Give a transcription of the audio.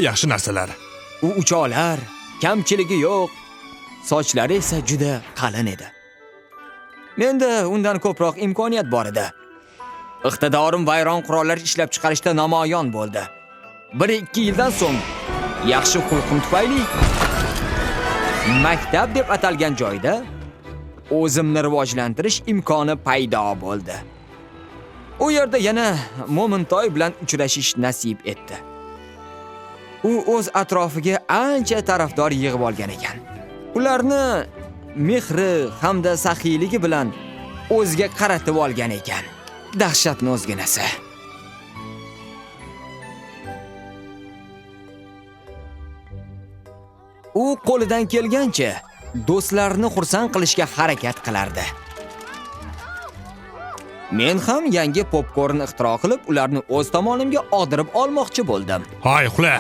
yaxshi narsalar. U uchoqlar, kamchiligi yo'q, sochlari esa juda qalin edi. Menda undan ko'proq imkoniyat bor edi. Iqtidorim vayron qurollar ishlab chiqarishda namoyon bo'ldi. 1-2 yildan so'ng yaxshi xulqim tufayli maktab deb atalgan joyda o'zimni rivojlantirish imkoni paydo bo'ldi. U yerda yana Mo'mintoy bilan uchrashish nasib etdi. U o'z atrofiga ancha tarafdor yig'ib olgan ekan. Ularni mehri hamda saxiyligi bilan o'ziga qaratib olgan ekan. Dahshatni o'zginasi. U qo'lidan kelgancha do'stlarini xursand qilishga harakat qilardi. Men ham yangi popkorn ixtiro qilib, ularni o'z tomonimga og'dirib olmoqchi bo'ldim. Hoy, xula.